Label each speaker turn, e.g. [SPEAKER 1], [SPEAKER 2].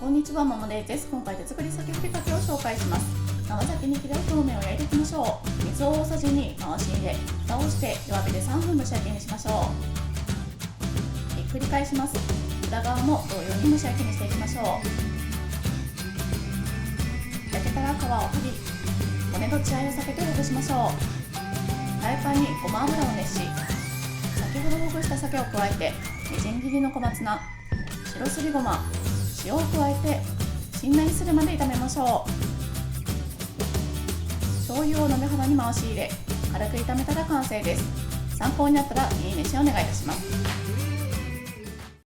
[SPEAKER 1] こんにちは、ママレイです。今回手作り鮭ふりかけを紹介します。生鮭に切れ表面を焼いていきましょう。水を大さじ2回し入れ、蓋をして弱火で3分蒸し焼きにしましょう。繰り返します。裏側も同様に蒸し焼きにしていきましょう。焼けたら皮を剥ぎ、骨と血合いを避けてほぐしましょう。フライパンにごま油を熱し、先ほどほぐした鮭を加えて、みじん切りの小松菜、白すりごま、塩を加えてしんなりするまで炒めましょう。醤油を鍋肌に回し入れ、軽く炒めたら完成です。参考になったらいいねしお願いいたします。